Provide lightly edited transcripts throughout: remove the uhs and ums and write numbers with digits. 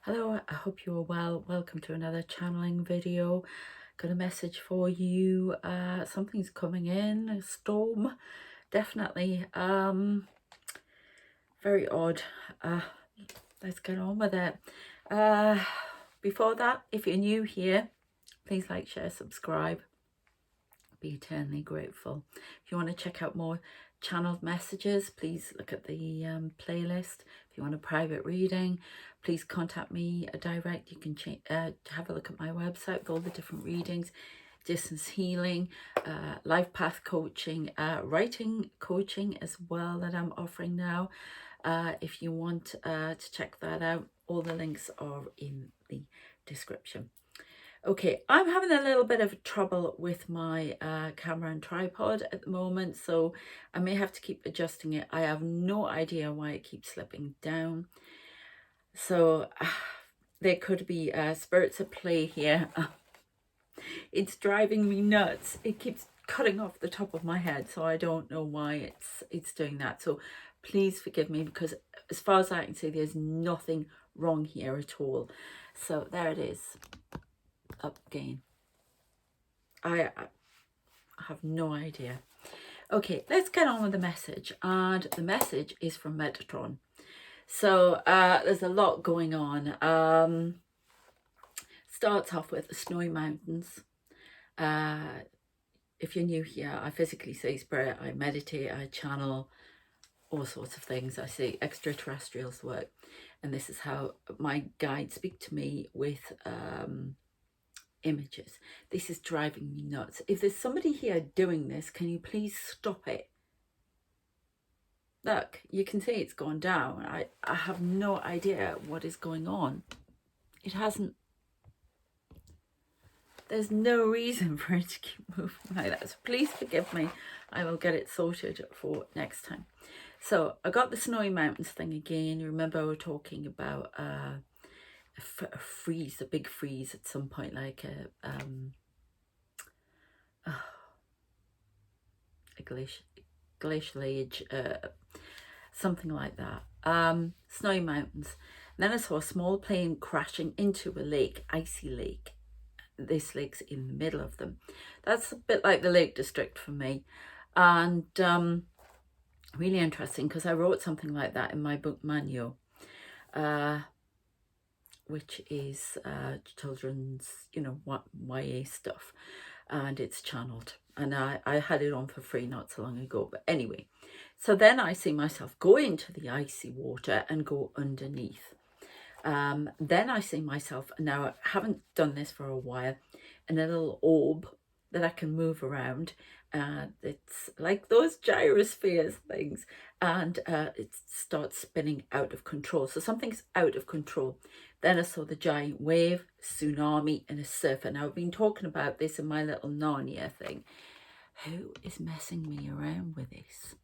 Hello, I hope you are well. Welcome to another channeling video. Got a message for you. Something's coming in, a storm, definitely. Very odd. Let's get on with it. Before that, if you're new here, please like, share, subscribe. Be eternally grateful. If you want to check out more channeled messages, please look at the playlist. If you want a private reading, please contact me direct. You can have a look at my website with all the different readings, distance healing, life path coaching, writing coaching as well that I'm offering now. If you want to check that out, all the links are in the description. Okay, I'm having a little bit of trouble with my camera and tripod at the moment, so I may have to keep adjusting it. I have no idea why it keeps slipping down. So there could be spirits at play here. It's driving me nuts. It keeps cutting off the top of my head, so I don't know why it's doing that. So please forgive me, because as far as I can see, there's nothing wrong here at all. So there it is. Up again. I have no idea. Okay, let's get on with the message. And the message is from Metatron. So there's a lot going on. Starts off with the snowy mountains. If you're new here, I physically say spirit, I meditate, I channel, all sorts of things. I say extraterrestrials work. And this is how my guides speak to me with images. This is driving me nuts. If there's somebody here doing this, can you please stop it? Look, you can see it's gone down. I have no idea what is going on. It hasn't. There's no reason for it to keep moving like that. So please forgive me. I will get it sorted for next time. So I got the snowy mountains thing again. You remember we were talking about a freeze, a big freeze at some point, like a glacial age, something like that. Snowy mountains. And then I saw a small plane crashing into a lake, icy lake. This lake's in the middle of them. That's a bit like the Lake District for me. And really interesting, because I wrote something like that in my book Manual, which is children's, YA stuff, and it's channeled, and I had it on for free not so long ago. But anyway, so then I see myself go into the icy water and go underneath. Then I see myself, now I haven't done this for a while, in a little orb that I can move around. It's like those gyrospheres things, and it starts spinning out of control. So something's out of control. Then I saw the giant wave, tsunami, and a surfer. Now I've been talking about this in my little Narnia thing. Who is messing me around with this?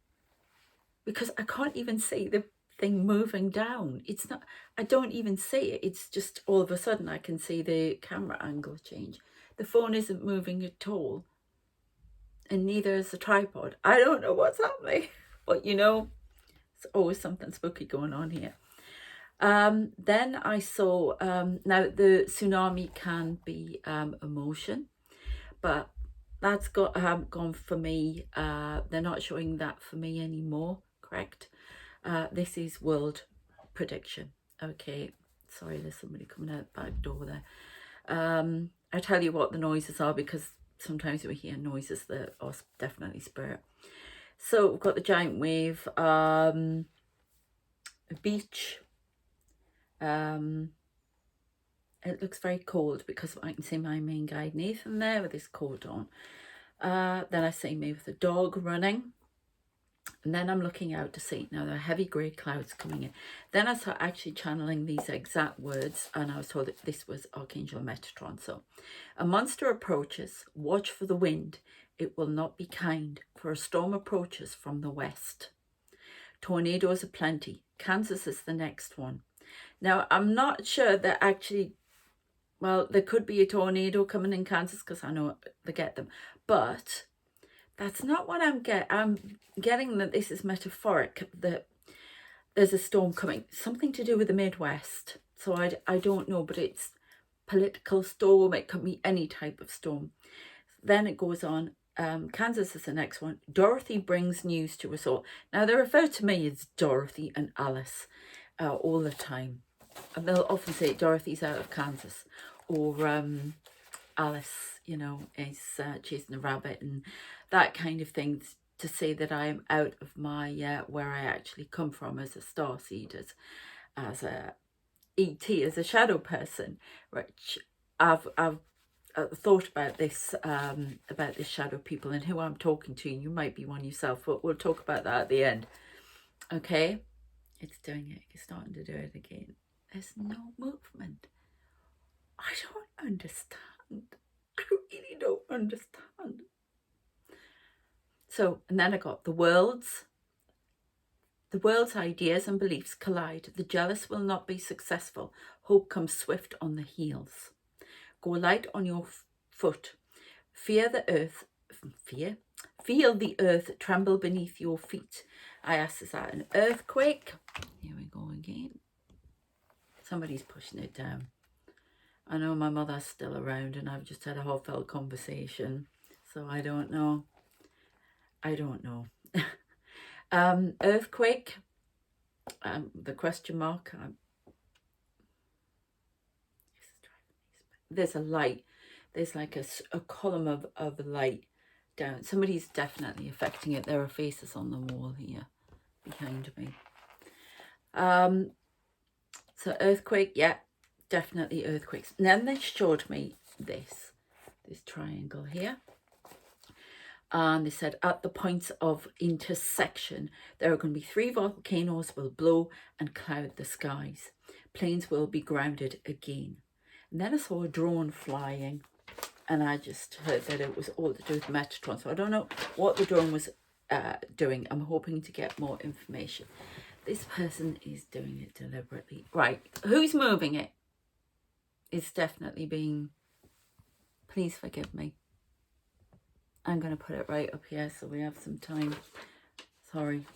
Because I can't even see the thing moving down. It's not, I don't even see it. It's just all of a sudden I can see the camera angle change. The phone isn't moving at all, and neither is the tripod. I don't know what's happening, but it's always something spooky going on here. Then I saw, now the tsunami can be emotion, but that's gone for me. They're not showing that for me anymore, correct? This is world prediction. Okay, sorry, there's somebody coming out the back door there. I tell you what the noises are, because sometimes we hear noises that are definitely spirit. So we've got the giant wave, a beach. It looks very cold, because I can see my main guide Nathan there with his coat on. Then I see me with a dog running. And then I'm looking out to sea. Now there are heavy grey clouds coming in. Then I start actually channeling these exact words, and I was told that this was Archangel Metatron. So, a monster approaches, watch for the wind. It will not be kind, for a storm approaches from the west. Tornadoes are plenty. Kansas is the next one. Now, I'm not sure that actually, well, there could be a tornado coming in Kansas, because I know they get them. But that's not what I'm getting. I'm getting that this is metaphoric, that there's a storm coming. Something to do with the Midwest. So I don't know, but it's political storm. It could be any type of storm. Then it goes on. Kansas is the next one. Dorothy brings news to us all. Now, they refer to me as Dorothy and Alice all the time. And they'll often say Dorothy's out of Kansas, or Alice, you know, is chasing a rabbit and that kind of thing, to say that I am out of my where I actually come from as a starseed, as a ET, as a shadow person. Which I've thought about this shadow people and who I'm talking to. You might be one yourself, but we'll talk about that at the end. Okay, it's doing it. It's starting to do it again. There's no movement. I don't understand. I really don't understand. So, and then I got the world's ideas and beliefs collide. The jealous will not be successful. Hope comes swift on the heels. Go light on your foot. Feel the earth tremble beneath your feet. I asked, is that an earthquake? Here we go again. Somebody's pushing it down. I know my mother's still around and I've just had a heartfelt conversation. So I don't know. Earthquake. The question mark. There's a light. There's like a column of light down. Somebody's definitely affecting it. There are faces on the wall here behind me. So earthquake, yeah, definitely earthquakes. And then they showed me this triangle here. And they said at the points of intersection, there are going to be 3 volcanoes will blow and cloud the skies. Planes will be grounded again. And then I saw a drone flying, and I just heard that it was all to do with Metatron. So I don't know what the drone was doing. I'm hoping to get more information. This person is doing it deliberately. Right, who's moving it? It's definitely being... Please forgive me. I'm going to put it right up here so we have some time. Sorry.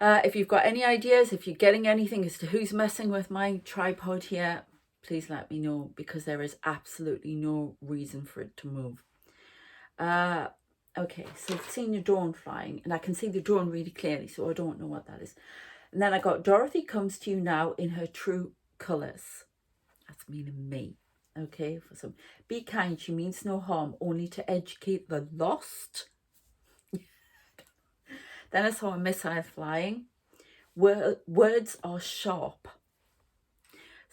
If you've got any ideas, if you're getting anything as to who's messing with my tripod here, please let me know, because there is absolutely no reason for it to move. Okay, so I've seen the drone flying, and I can see the drone really clearly, so I don't know what that is. And then I got Dorothy comes to you now in her true colours. That's meaning me. Okay, for some. Be kind, she means no harm, only to educate the lost. Then I saw a missile flying. Words are sharp.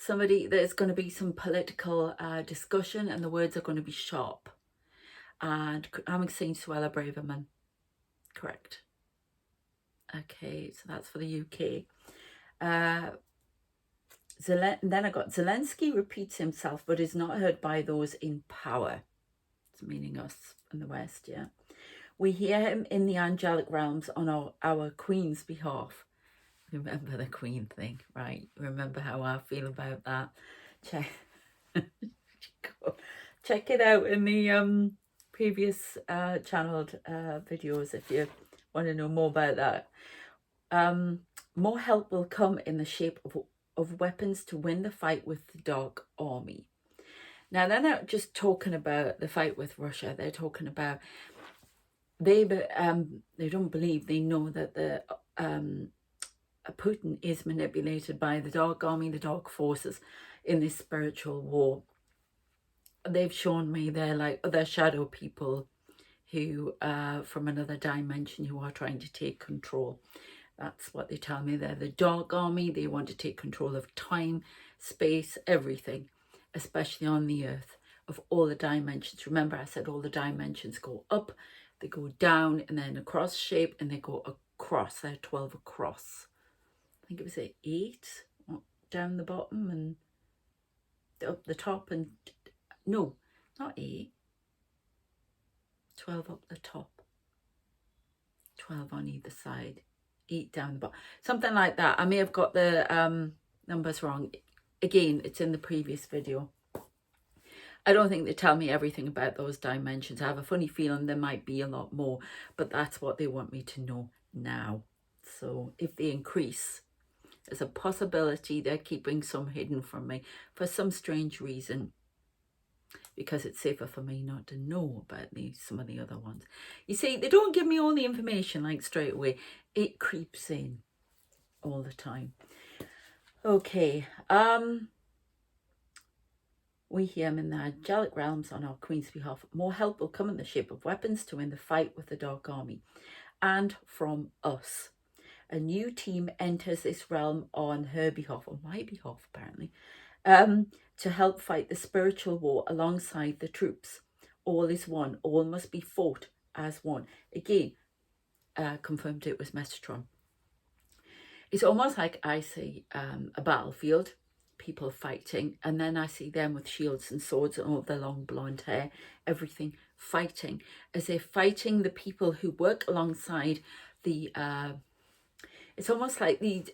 There's going to be some political discussion, and the words are going to be sharp. And I'm saying Suella Braverman. Correct. Okay, so that's for the UK. Then I got Zelensky repeats himself, but is not heard by those in power. It's meaning us in the West, yeah. We hear him in the angelic realms on our Queen's behalf. Remember the Queen thing, right? Remember how I feel about that. Check it out in the previous channeled videos if you want to know more about that. More help will come in the shape of weapons to win the fight with the Dark Army. Now, they're not just talking about the fight with Russia. They're talking about they don't believe, they know that the Putin is manipulated by the Dark Army, the Dark Forces in this spiritual war. They've shown me they're shadow people who from another dimension who are trying to take control. That's what they tell me. They're the Dark Army. They want to take control of time, space, everything, especially on the earth, of all the dimensions. Remember, I said all the dimensions go up, they go down, and then across shape, and they go across. They're 12 across. I think it was 8 down the bottom and up the top, and no, not 8. 12 up the top. 12 on either side. 8 down the bottom, something like that. I may have got the numbers wrong. Again, it's in the previous video. I don't think they tell me everything about those dimensions. I have a funny feeling there might be a lot more, but that's what they want me to know now. So if they increase, There's a possibility they're keeping some hidden from me for some strange reason, because it's safer for me not to know about some of the other ones. You see, they don't give me all the information like straight away. It creeps in all the time. Okay, we hear him in the angelic realms on our Queen's behalf. More help will come in the shape of weapons to win the fight with the Dark Army, and from us. A new team enters this realm on her behalf, on my behalf apparently, to help fight the spiritual war alongside the troops. All is one. All must be fought as one. Again, confirmed it was Metatron. It's almost like I see a battlefield, people fighting, and then I see them with shields and swords and all their long blonde hair, everything fighting, as if fighting the people who work alongside the, it's almost like the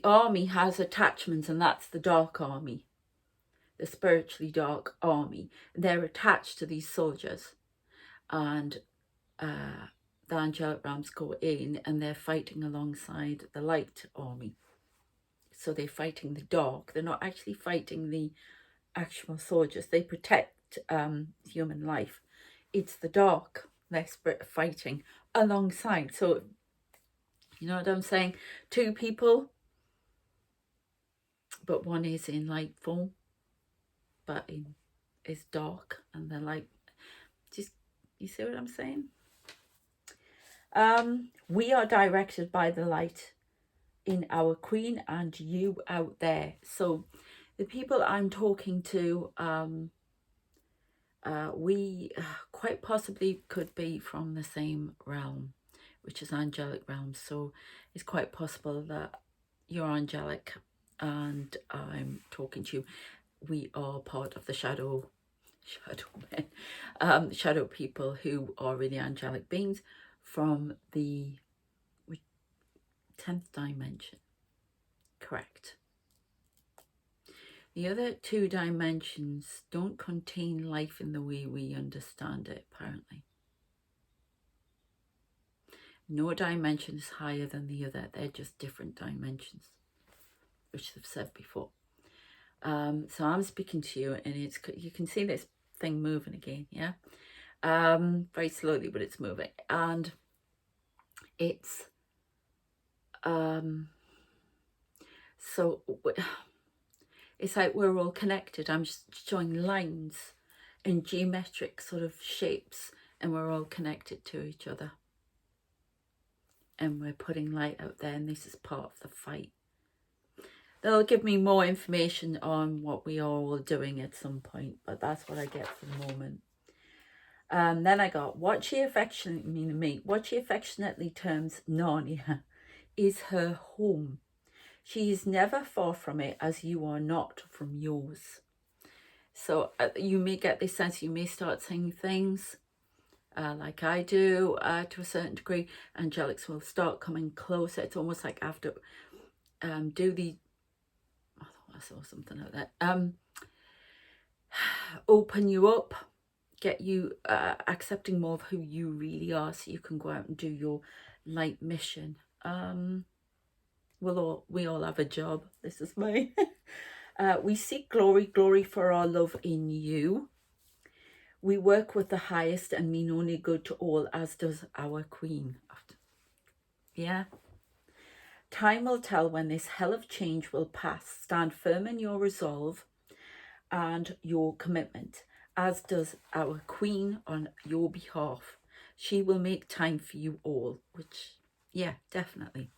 army has attachments, and that's the Dark Army, the spiritually dark army. They're attached to these soldiers, and the angelic realms go in and they're fighting alongside the light army. So they're fighting the dark. They're not actually fighting the actual soldiers. They protect human life. It's the dark they're fighting alongside. So, you know what I'm saying? Two people, but one is in light form, but is dark, and they're like, just, you see what I'm saying? We are directed by the light in our Queen and you out there. So the people I'm talking to, we quite possibly could be from the same realm, which is angelic realm. So it's quite possible that you're angelic and I'm talking to you. We are part of the shadow men, shadow people who are really angelic beings from the 10th dimension. Correct. The other two dimensions don't contain life in the way we understand it, apparently. No dimension is higher than the other. They're just different dimensions, which I've said before. So I'm speaking to you, and you can see this thing moving again, yeah? Very slowly, but it's moving. And it's so it's like we're all connected. I'm just showing lines in geometric sort of shapes, and we're all connected to each other, and we're putting light out there, and this is part of the fight. They'll give me more information on what we are all doing at some point, but that's what I get for the moment. Then I got what she affectionately terms Narnia is her home. She is never far from it, as you are not from yours. So you may get this sense, you may start saying things like I do to a certain degree. Angelics will start coming closer. It's almost like after do the, I thought I saw something like that, open you up, get you accepting more of who you really are, so you can go out and do your light mission. We all have a job. This is me. We seek glory for our love in you. We work with the highest and mean only good to all, as does our Queen. Yeah. Time will tell when this hell of change will pass. Stand firm in your resolve and your commitment, as does our Queen on your behalf. She will make time for you all, which, yeah, definitely.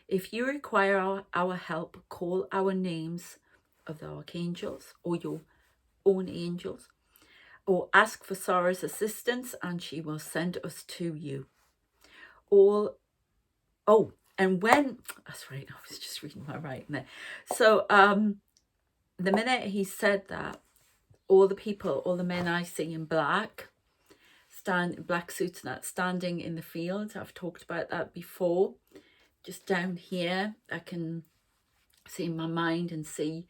If you require our help, call our names of the archangels or your own angels, or ask for Sarah's assistance and she will send us to you. And when, that's right, I was just reading my writing there. So the minute he said that, all the men I see in black, black suits and that, standing in the field, I've talked about that before. Just down here, I can see in my mind and see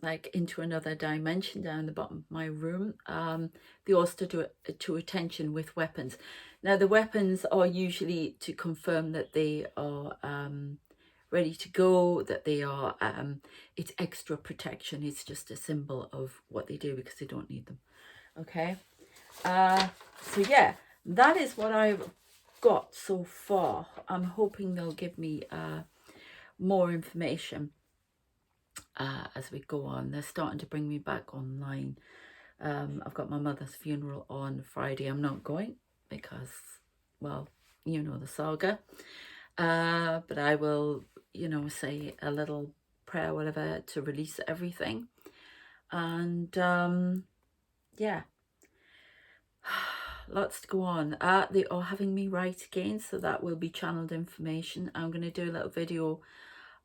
like into another dimension down the bottom of my room. They all stood to attention with weapons. Now the weapons are usually to confirm that they are ready to go, that they are, it's extra protection. It's just a symbol of what they do because they don't need them. Okay. So yeah, that is what I've got so far. I'm hoping they'll give me more information as we go on. They're starting to bring me back online. I've got my mother's funeral on Friday. I'm not going because, well, you know the saga. But I will, you know, say a little prayer, whatever, to release everything. And yeah, lots to go on. They are having me write again, so that will be channeled information. I'm going to do a little video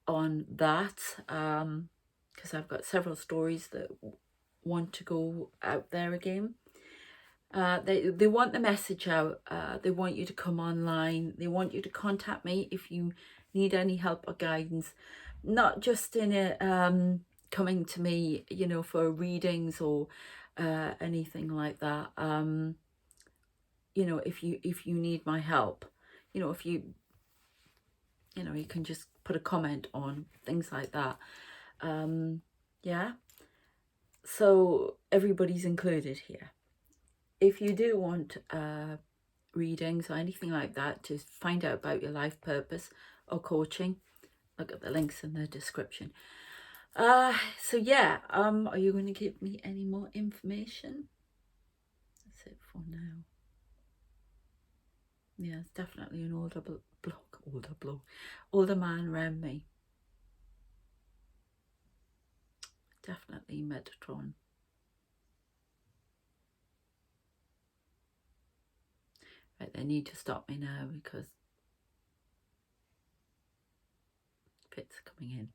on that because I've got several stories that want to go out there again. They want the message out. They want you to come online. They want you to contact me if you need any help or guidance, not just in a coming to me, you know, for readings or anything like that. You know, if you need my help, you know, if you know, you can just put a comment on things like that. Yeah, so everybody's included here. If you do want readings or anything like that to find out about your life purpose or coaching, look at the links in the description. So yeah, are you going to give me any more information? That's it for now. Yeah, it's definitely an older man around me. Definitely Metatron. Right, they need to stop me now because bits are coming in.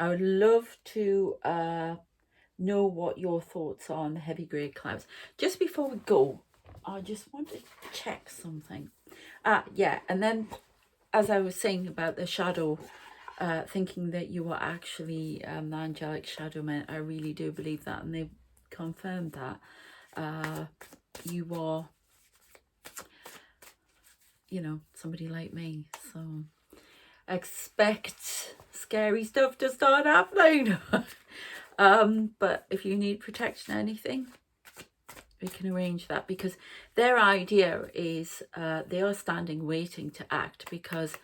I would love to know what your thoughts are on the heavy grey clouds. Just before we go, I just want to check something. Yeah, and then as I was saying about the shadow, thinking that you were actually the angelic shadow man, I really do believe that, and they've confirmed that you are, you know, somebody like me. So expect scary stuff to start happening. But if you need protection or anything, we can arrange that, because their idea is they are standing waiting to act, because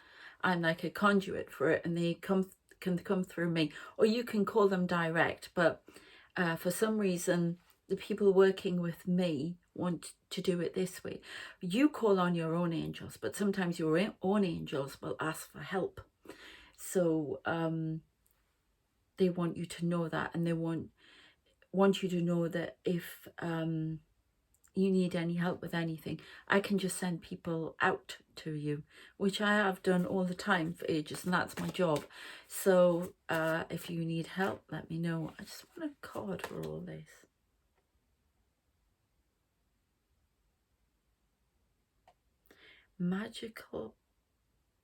I'm like a conduit for it, and they can come through me, or you can call them direct. But for some reason, the people working with me want to do it this way. You call on your own angels, but sometimes your own angels will ask for help. So they want you to know that, and they want you to know that if you need any help with anything, I can just send people out to you, which I have done all the time for ages, and that's my job. So if you need help, let me know. I just want a card for all this. Magical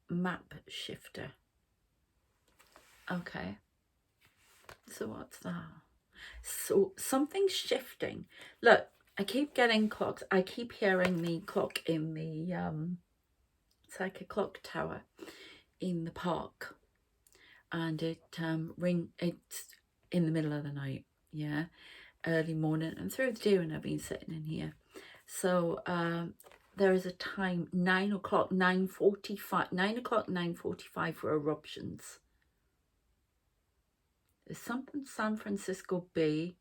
map shifter. Okay, so what's that? So something's shifting. Look, I keep getting clocks. I keep hearing the clock in the it's like a clock tower in the park, and it it's in the middle of the night, yeah, early morning and through the day when I've been sitting in here. So there is a time, 9 o'clock 9:45 for eruptions. There's something San Francisco Bay.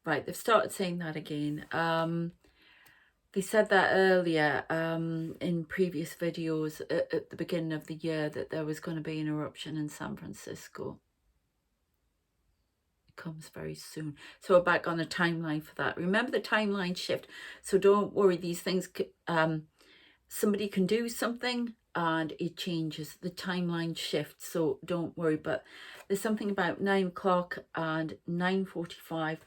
Right, they've started saying that again. They said that earlier in previous videos at the beginning of the year, that there was going to be an eruption in San Francisco. It comes very soon. So we're back on a timeline for that. Remember the timeline shift. So don't worry, these things, somebody can do something and it changes. The timeline shifts, so don't worry. But there's something about 9 o'clock and 9:45.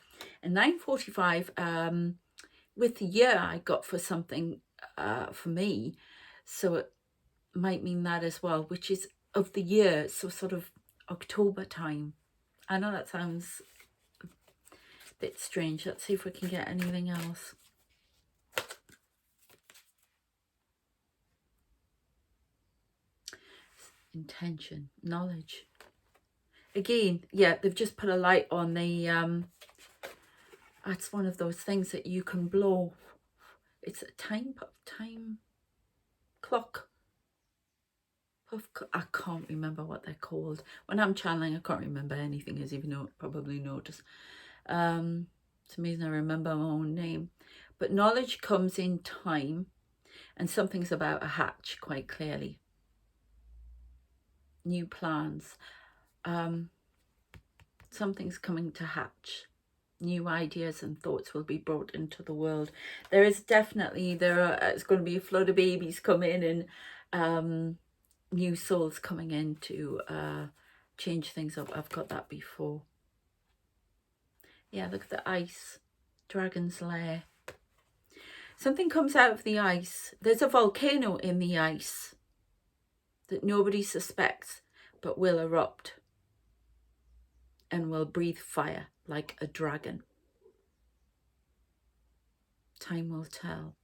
And 9:45, with the year I got for something for me, so it might mean that as well, which is of the year. So sort of October time. I know that sounds a bit strange. Let's see if we can get anything else. Intention, knowledge. Again, yeah, they've just put a light on the, that's one of those things that you can blow. It's a time clock. I can't remember what they're called. When I'm channeling, I can't remember anything, as you've probably noticed. It's amazing I remember my own name. But knowledge comes in time, and something's about a hatch quite clearly. New plans. Something's coming to hatch. New ideas and thoughts will be brought into the world. There is definitely, it's going to be a flood of babies coming and new souls coming in to change things up. I've got that before. Yeah, look at the ice. Dragon's lair. Something comes out of the ice. There's a volcano in the ice that nobody suspects, but will erupt and will breathe fire like a dragon. Time will tell.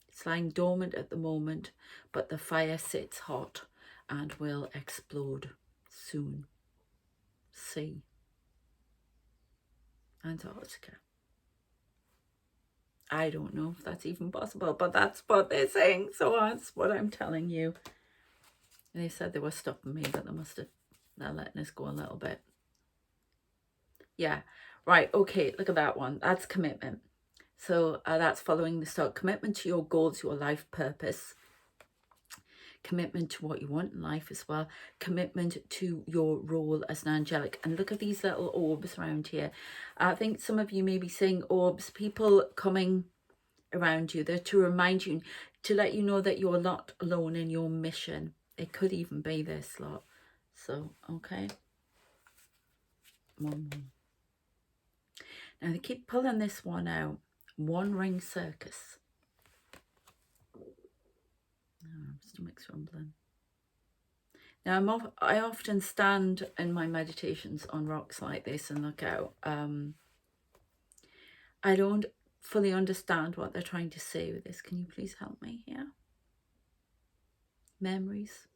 It's lying dormant at the moment, but the fire sits hot and will explode soon. Sea. Antarctica. I don't know if that's even possible, but that's what they're saying, so that's what I'm telling you. They said they were stopping me, but they're letting us go a little bit. Yeah, right, okay, look at that one. That's commitment. So that's following the start. Commitment to your goals, your life purpose. Commitment to what you want in life as well. Commitment to your role as an angelic. And look at these little orbs around here. I think some of you may be seeing orbs, people coming around you. They're to remind you, to let you know that you're not alone in your mission. It could even be this lot. So, okay. One more. Now they keep pulling this one out. One ring circus. Oh, stomach's rumbling. Now I often stand in my meditations on rocks like this and look out. I don't fully understand what they're trying to say with this. Can you please help me here? Memories.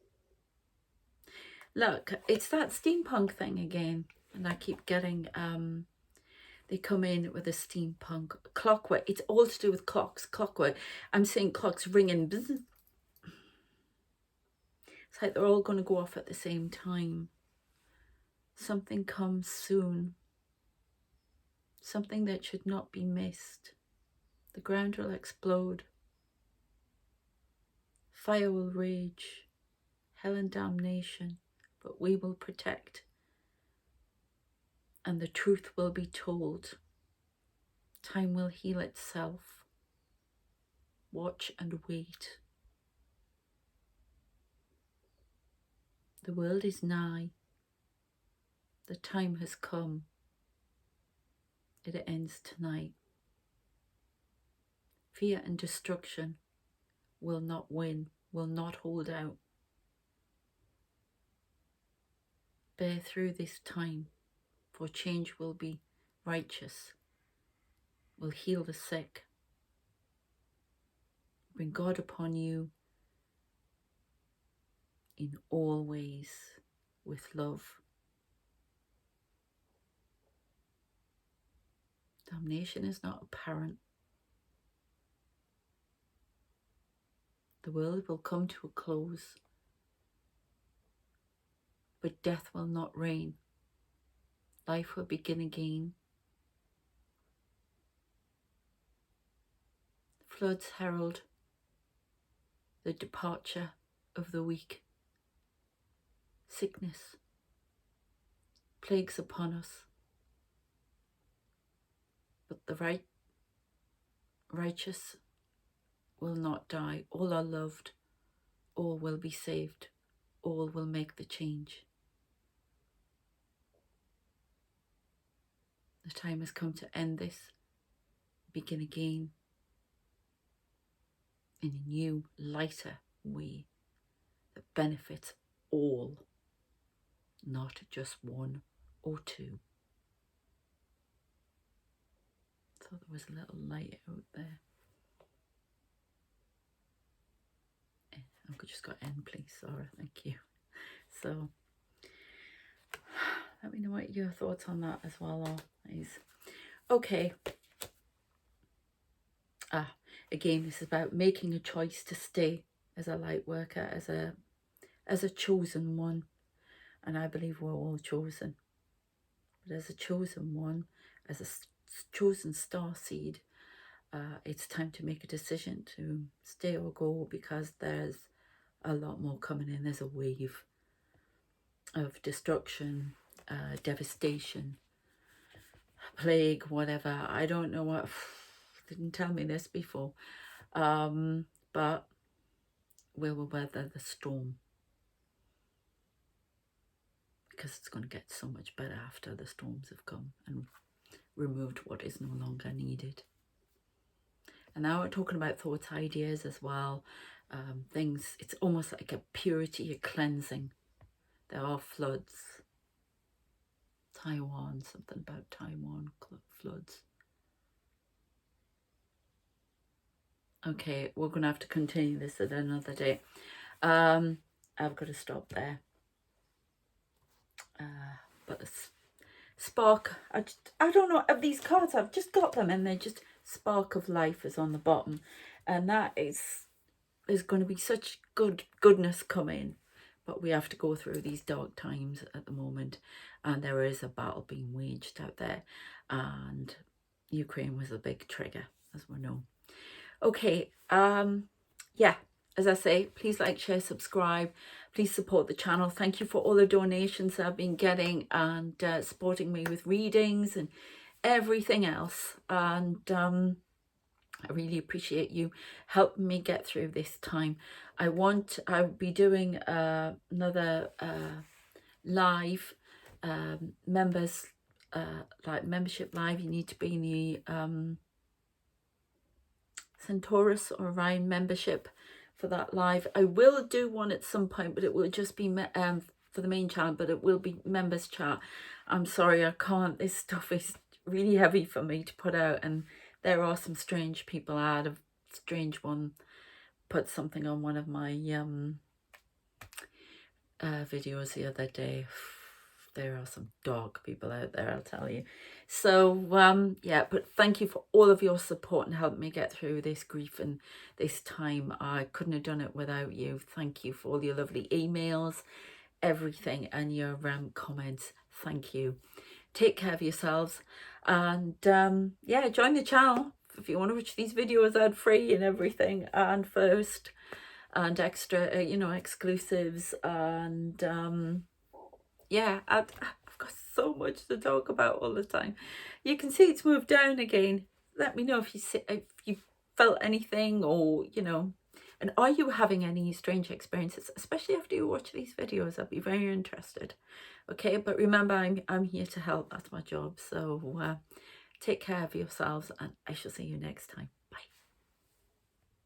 Look, it's that steampunk thing again. And I keep getting, they come in with a steampunk clockwork. It's all to do with clocks, clockwork. I'm seeing clocks ringing. It's like they're all going to go off at the same time. Something comes soon. Something that should not be missed. The ground will explode. Fire will rage. Hell and damnation. But we will protect. And the truth will be told. Time will heal itself. Watch and wait. The world is nigh. The time has come. It ends tonight. Fear and destruction will not win, will not hold out. Bear through this time, for change will be righteous, will heal the sick, bring God upon you in all ways with love. Damnation is not apparent. The world will come to a close, but death will not reign. Life will begin again. Floods herald the departure of the weak. Sickness, plagues upon us. But the righteous will not die. All are loved. All will be saved. All will make the change. The time has come to end this, begin again in a new, lighter way that benefits all, not just one or two. So there was a little light out there. I've just got N, please, Sarah, thank you. So let me know what your thoughts on that as well are, please. Okay. Again, this is about making a choice to stay as a light worker, as a chosen one. And I believe we're all chosen. But as a chosen one, as a chosen star seed, it's time to make a decision to stay or go, because there's a lot more coming in. There's a wave of destruction, devastation, plague, whatever. I don't know what, didn't tell me this before, but we will weather the storm, because it's going to get so much better after the storms have come and removed what is no longer needed. And now we're talking about thoughts, ideas as well, things. It's almost like a purity, a cleansing. There are floods. Taiwan, something about Taiwan floods. Okay, we're going to have to continue this at another day. I've got to stop there. But the spark, I don't know, of these cards, I've just got them and they're just spark of life is on the bottom. And that is, there's going to be such goodness coming. But we have to go through these dark times at the moment. And there is a battle being waged out there. And Ukraine was a big trigger, as we know. Okay, yeah, as I say, please like, share, subscribe. Please support the channel. Thank you for all the donations I've been getting and supporting me with readings and everything else. And I really appreciate you helping me get through this time. I'll be doing another live members, like membership live. You need to be in the Centaurus or Orion membership for that live. I will do one at some point, but it will just be for the main channel, but it will be members chat. I'm sorry, I can't. This stuff is really heavy for me to put out, and there are some strange people. I had a strange one put something on one of my videos the other day. There are some dark people out there, I'll tell you. So yeah, but thank you for all of your support and helping me get through this grief and this time. I couldn't have done it without you. Thank you for all your lovely emails, everything, and your comments. Thank you. Take care of yourselves, and yeah, join the channel if you want to watch these videos ad free and everything, and first and extra, you know, exclusives. And yeah, I've got so much to talk about all the time. You can see it's moved down again. Let me know if you felt anything, or you know, and are you having any strange experiences, especially after you watch these videos. I'd be very interested. Okay, but remember, I'm here to help. That's my job. So take care of yourselves, and I shall see you next time.